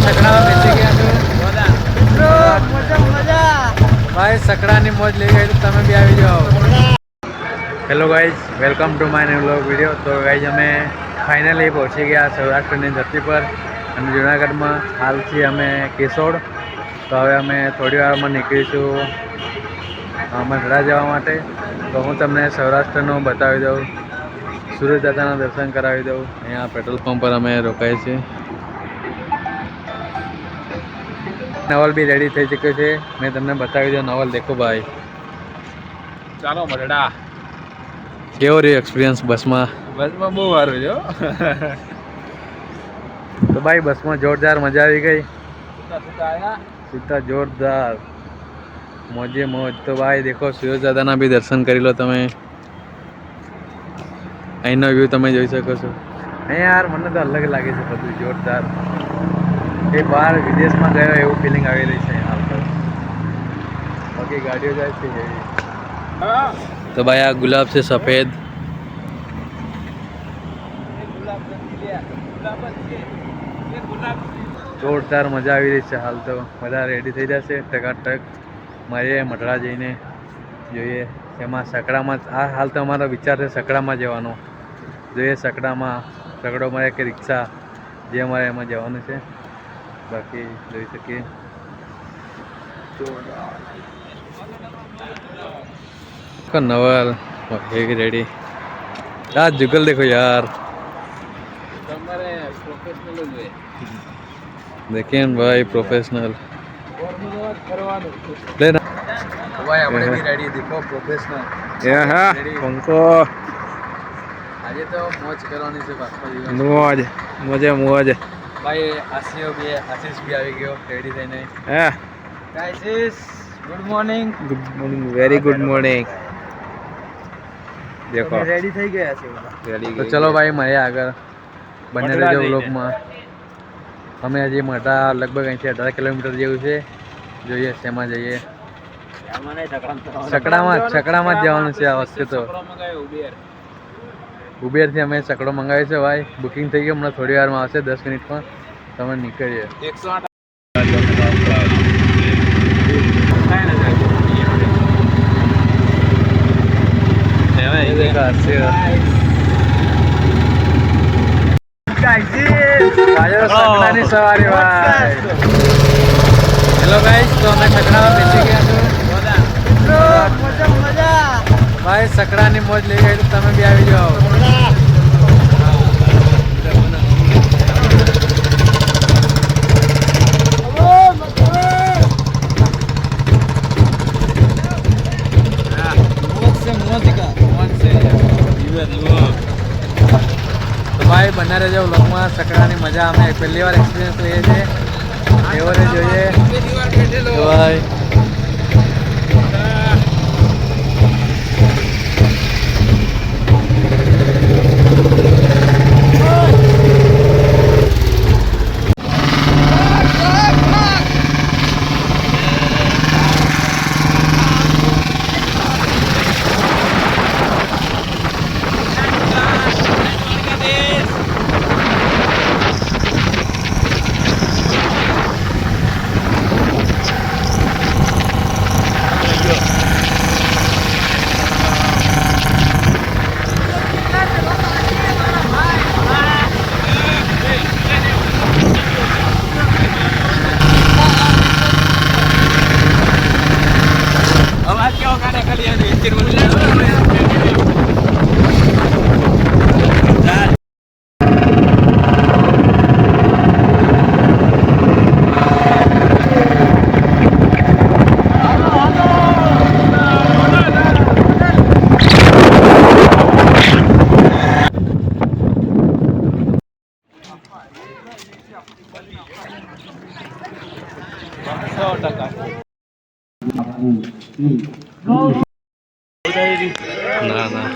સકડામાં બેસી ગયા છો ભાઈ, સકડાની મોજ લઈ ગઈ તો તમે બી આવી જાઓ. Hello guys, welcome to my new vlog video. તો ગાઈઝ અમે ફાઇનલી પહોંચી ગયા સૌરાષ્ટ્રની ધરતી પર અને જૂનાગઢમાં. હાલથી અમે કેશોદ. તો હવે અમે થોડી વારમાં નીકળીશું મઢડા જવા માટે. તો હું તમને સૌરાષ્ટ્રનું બતાવી દઉં, સુરત દાદાના દર્શન કરાવી દઉં. અહીંયા પેટ્રોલ પંપ પર અમે રોકાઈએ છીએ. નવલ બી રેડી થઈ ચૂક્યો છે, મેં તમને બતાવી દઉં. નવલ દેખો ભાઈ, ચાલો મઢડા. કેવો રહ્યો એક્સપિરિયન્સ બસમાં? બસમાં બહુ સારું છે. તો ભાઈ બસમાં જોરદાર મજા આવી ગઈ, સીધા જોરદાર મોજે મોજ. તો ભાઈ દેખો, સુરજ દાદાના બી દર્શન કરી લો તમે. અહીંનો વ્યૂ તમે જોઈ શકો છો. અહીં યાર મને તો અલગ લાગે છે બધું જોરદાર. એ બહાર વિદેશમાં ગયો એવું ફિલિંગ આવી રહી છે હાલ તો. બાકી ગાડીઓ જાય છે જેવી. તો ભાઈ આ ગુલાબ છે સફેદ. જોરદાર મજા આવી રહી છે હાલ તો. બધા રેડી થઈ જશે ટકાટક. મળીએ મઢડા જઈને, જોઈએ એમાં સકડામાં. આ હાલ તો અમારો વિચાર છે સકડામાં જવાનો. જોઈએ સકડામાં સકડો મળે કે રિક્ષા, જે મળે એમાં જવાનું છે. બાકી જોઈ શકીએ. નવલ રેડી. આ જુગલ દેખો યાર, देखिए भाई प्रोफेशनल. लेना भाई આપણે બી રેડી. દેખો પ્રોફેશનલ. હા પંકો. આજે તો મોજ કરવાની છે પાછા દિવસ. મોજ મોજે મોજ. ભાઈ આશીષ બી આવી ગયો રેડી થઈને. હે guys, good morning. Good morning, very good morning. દેખો રેડી થઈ ગયા છે. રેડી. તો ચલો ભાઈ મળીએ આગળ. બંને રહેજો વ્લોગમાં. અમે હજી મઢડા લગભગ અહીંથી 18 કિલોમીટર જેવું છે. જોઈએ શેમાં જઈએ. સકડામાં જ જવાનું છે આ વખતે તો. ઉબેરથી અમે સકડો મંગાવ્યો છે ભાઈ. બુકિંગ થઈ ગયું, હમણાં થોડી વારમાં આવશે, 10 મિનિટમાં. તમે નીકળીએ. 108 સકડાની સવારી ભાઈ. હેલો ગાઈસ, તો અમે સકડામાં બેસી ગયા છો ભાઈ. સકડાની મોજ લઈ ગઈ તો તમે બી આવી જાઓ. તો ભાઈ બને રહેજો વ્લોગમાં. સકડાની મજા અમે પહેલી વાર એક્સપિરિયન્સ લઈએ છીએ. એવો રે જોઈએ તો ભાઈ. ના ના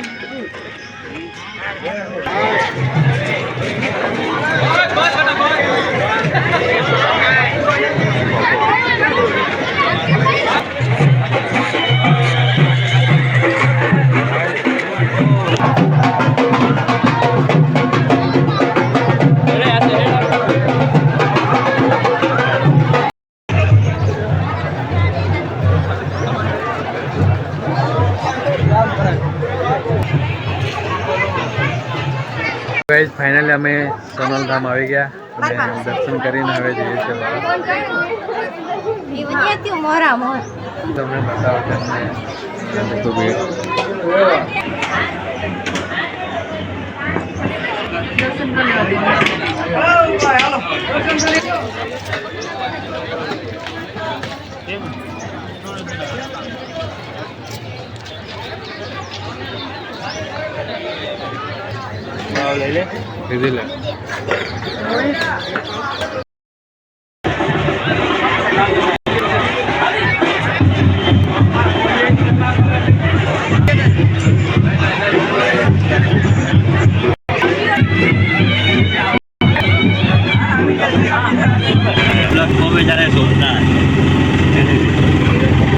ધામ આવી ગયા અને દર્શન કરીને હવે જઈએ છીએ બહાર. તમને બતાવો તમને તો ભીડ. લીધી લે.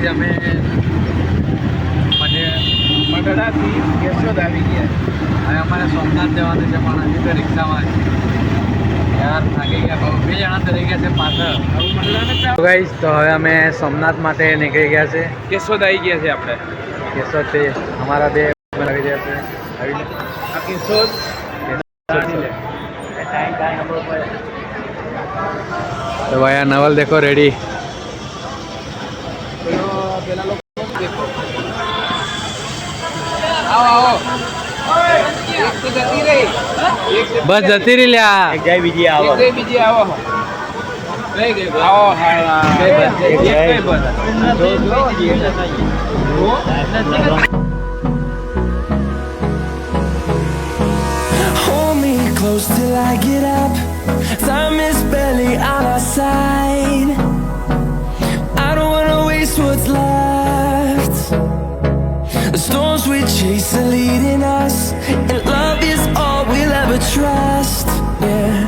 અમે મઢડાથી કેશોદ આવી ગયા. હવે અમારે સોમનાથ જવાનું છે પણ હજી તો રિક્ષામાં યાર થાકી ગયા બહુ. 2 જણા તો રહી ગયા છે પાછળ. ગાઈસ તો હવે અમે સોમનાથ માટે નીકળી ગયા છે. કેશોદ આવી ગયા છે આપણે. કેશોદથી અમારા 2 આવી રહ્યા છે. આ કેશોદ તો ભાઈ આ નવલ દેખો રેડી. બસ જતી રહી લ્યા. બીજી આવો લઈ ગઈ આવો. Hold me close till I get up. Time is barely on our side. I don't wanna waste what's left. The storms we chase are leading us, and love is all we'll ever trust. Yeah,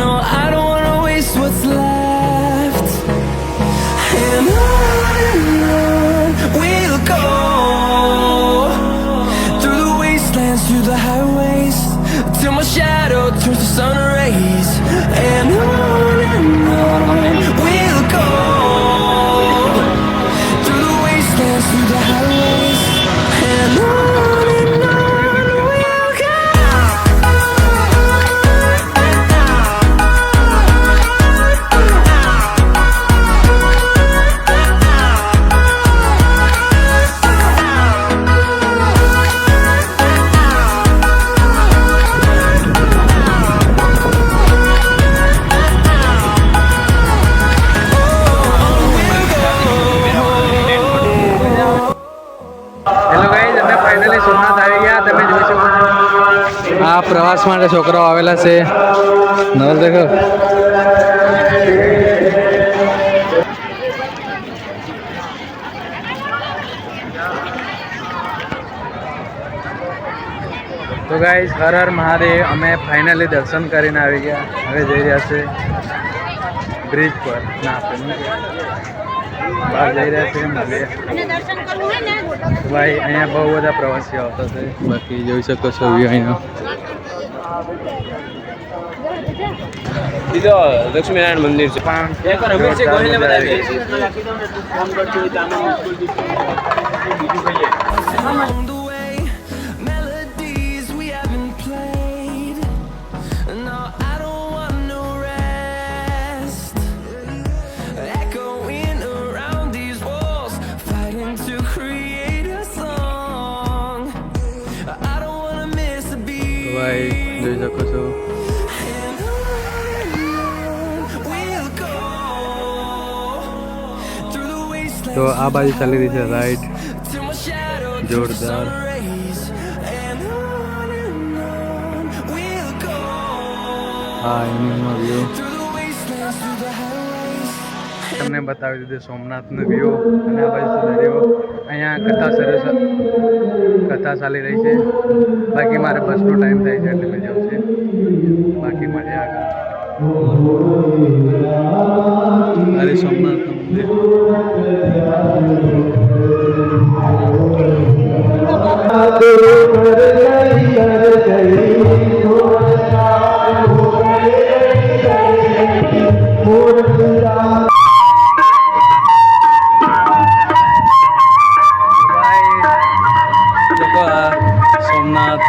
no, I don't wanna waste what's left. And on we'll go, through the wastelands, through the highways, till my shadow turns to sun rays. And on we'll go, through the wastelands, through the highways, and on we'll go. Hello guys, અમે finally Somnath આવી ગયા. તમે જોઈ શકો છો આ પ્રવાસ માટે છોકરાઓ આવેલા છે. નવલ દેખો. તો ગાઈઝ હર હર મહાદેવ. અમે ફાઇનલી દર્શન કરીને આવી ગયા. હવે જઈ રહ્યા છે બ્રિજ પર. ના આપણે બહાર જઈ રહ્યા છે મળીએ. ભાઈ અહીંયા બહુ બધા પ્રવાસીઓ આવતા છે. બાકી જોઈ શકો છો વ્યૂ અહીંયા. બીજો લક્ષ્મીનારાયણ મંદિર છે. Along the way, melodies we haven't played. No, I don't want no rest. Echoing around these walls, fighting to create a song. I don't wanna miss a beat. ભાઈ જોઈ શકો છો. And on we'll go, through the wastelands, તો આ બાજુ ચાલી રહી છે ride. till my shadow turns to જોરદાર. sun rays. And on we'll go, હા એનો view through the wastelands, through the highways. તમને બતાવી દીધું સોમનાથનો વ્યૂ. અને આ બાજુ દરિયો. અહીંયા કથા ચાલી રહી છે. બાકી મારે બસનો ટાઈમ થાય છે એટલે મેં જવું છે. બાકી મળે આગળ. અરે સોમનાથનું મંદિર. देखो सोमनाथ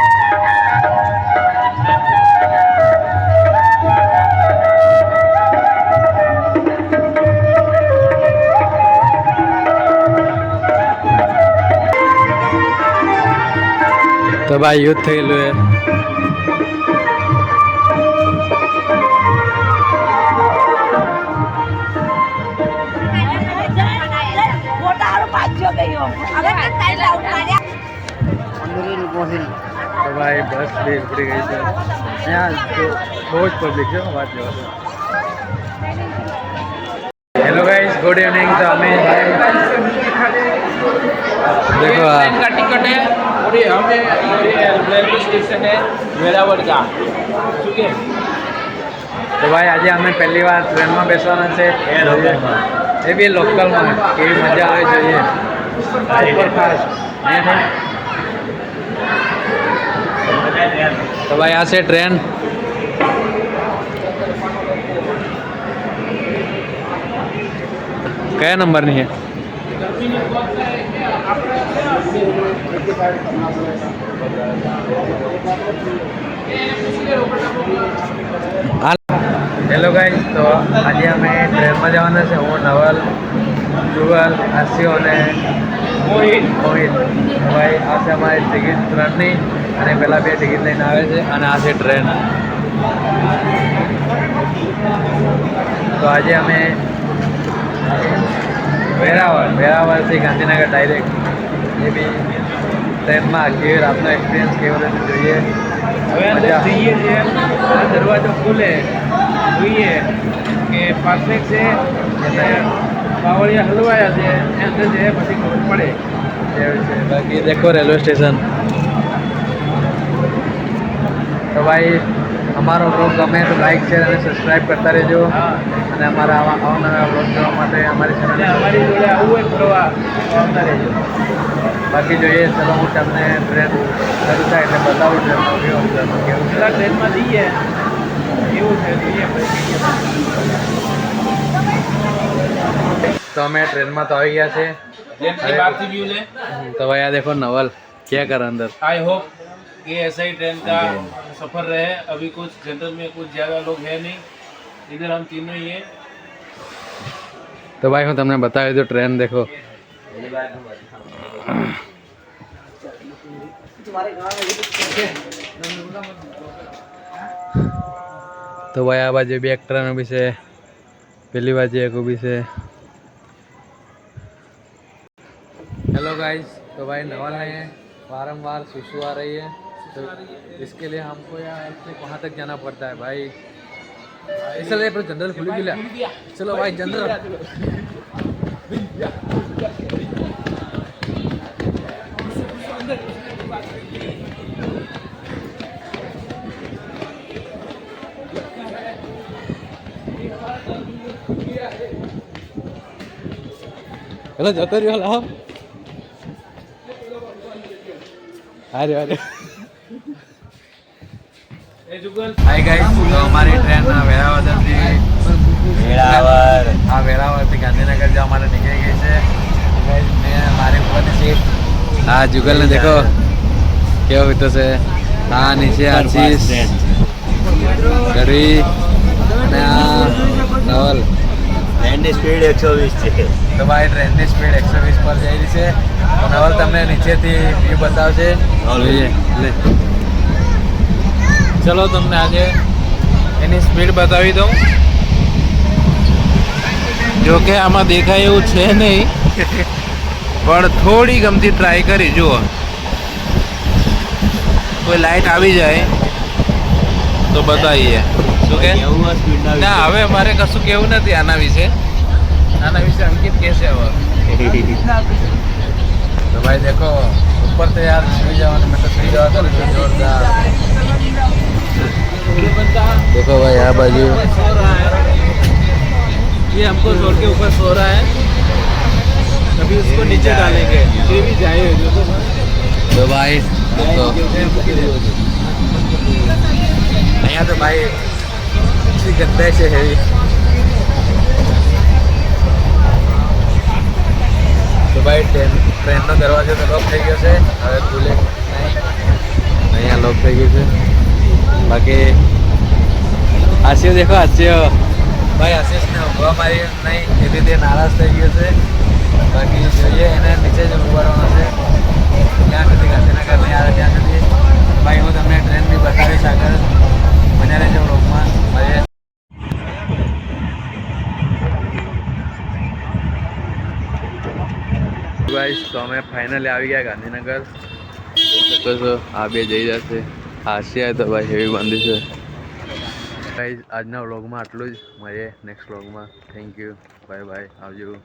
તો ભાઈ યુદ્ધ થયેલું હે. તો ભાઈ બસ બી ઉપડી ગઈ છે. અહીંયા તો બહુ જ પબ્લિક છે વાત જવા દો. Hello guys good evening. तो हमें देखो ट्रेन का टिकट है और ये हमें रेलवे स्टेशन है वेरावल का. ठीक है. तो भाई आज हमें पहली बार ट्रेन में बेसवाना છે. એ બી લોકલમાં કેવી મજા આવે જોઈએ. તો ભાઈ આ છે ટ્રેન. કયા નંબરની છે? હેલો ગાઈસ, તો આજે અમે ટ્રેનમાં જવાના છે. હું નવલ, જુગલ, આશિયો અને મોહિત. ભાઈ આ છે અમારી ટિકિટ ટ્રેનની અને પહેલાં 2 ટિકિટ લઈને આવે છે અને આ છે ટ્રેન. તો આજે અમે વેરાવળથી ગાંધીનગર ડાયરેક્ટ. એ બી ટ્રેનમાં કેવી રાતનો એક્સપિરિયન્સ કેવો રહેશે જોઈએ. હવે અંદર જઈએ છીએ, દરવાજો ખુલે જોઈએ કે પરફેક્ટ છે અને પાવડિયા હલવાયા છે એ અંદર જઈએ પછી ખબર પડે. એવું છે. બાકી દેખો રેલવે સ્ટેશન. તો ભાઈ અમારો બ્લોગ ગમે તો લાઈક શેર અને સબસ્ક્રાઈબ કરતા રહેજો. અને અમારા આવા અવનવા બ્લોગ જોવા માટે અમારી અને ચેનલ અમારી જોડે આવું હોય ફરવા આવતા રહેજો. બાકી જોઈએ. ચલો હું તમને ટ્રેન શરૂ થાય એટલે બતાવું ટ્રેનનો વ્યૂ કેવું છે. પેલા ટ્રેનમાં જઈએ એવું છે જોઈએ પછી. તો અમે ટ્રેનમાં તો આવી ગયા છે. ट्रेन बाहर व्यू ले. तो भाई यहाँ देखो नवल क्या कर अंदर. आई होप कि ऐसा ही ट्रेन का सफर रहे. अभी कुछ जनरल में कुछ ज़्यादा लोग हैं नहीं, इधर हम तीनों ही हैं. तो भाई હું તમને બતાવી દઉં ટ્રેન દેખો. તો ભાઈ આ બાજુ બે ટ્રેન ઊભી છે, પેલી બાજુ એક ઊભી છે. हेलो गाइस, तो भाई नवल है बारम्बार सुसु आ रही है, तो इसके लिए हमको यहाँ से वहाँ तक जाना पड़ता है भाई. इसलिए पर जनरल खुली खुला. चलो भाई जनरल. हेलो जाते रहो लाभ. अरे अरे हाय गाइस, तो हमारी ट्रेन वेरावळથી ગાંધીનગર જવા માટે નીકળી ગઈ છે. મેં મારી ઉપરની સીટ. હા જુગલને દેખો કેવો વીટો છે. હા નીચે આશીષ, ગઢવી અને આ નવલ. ટ્રેનની સ્પીડ 120 છે. તો ભાઈ ટ્રેનની સ્પીડ 120 પર જઈ રહી છે. નવલ તમને નીચેથી વ્યૂ બતાવશે. જોઈએ લે. ચલો તમને આજે એની સ્પીડ બતાવી દઉં. જો કે આમાં દેખાય એવું છે નહીં, પણ થોડી ગમતી ટ્રાય કરી જુઓ. કોઈ લાઈટ આવી જાય તો બતાવીએ. શું કે ના, હવે અમારે કશું કેવું નથી આના વિશે. આના વિશે અંકિત કહેશે હવે. तो भाई देखो ऊपर से यार सुई जाओ. मैं तो सुई जाता ना जोरदार. देखो भाई यहाँ बाजू ये हमको छोड़ के ऊपर सो रहा है. कभी उसको नीचे डालेंगे. ये भी जाए तो भाई तो અહીંયા તો ભાઈ ગંદા છે હેવી. તો ભાઈ ટ્રેનનો દરવાજો તો લોક થઈ ગયો છે, હવે ખુલે નહીં. અહીંયા લોક થઈ ગયું છે. બાકી આશિયો દેખો, આશિયો ભાઈ આશિષને ઊંઘવા મારી નહીં એથી તે નારાજ થઈ ગયો છે. બાકી જોઈએ એને નીચે જ ઊભવાનો છે. ત્યાં સુધી ગાંધીનગર નહીં આવે ત્યાં સુધી ગાઈસ તો અમે ફાઇનલી આવી ગયા ગાંધીનગર. તો આ બે જઈ જશે. આશિયા તો ભાઈ હેવી બાંધી છે. ગાઈસ આજના વ્લોગમાં આટલું જ. મળીએ નેક્સ્ટ વ્લોગમાં. Thank you. Bye bye. આવજો.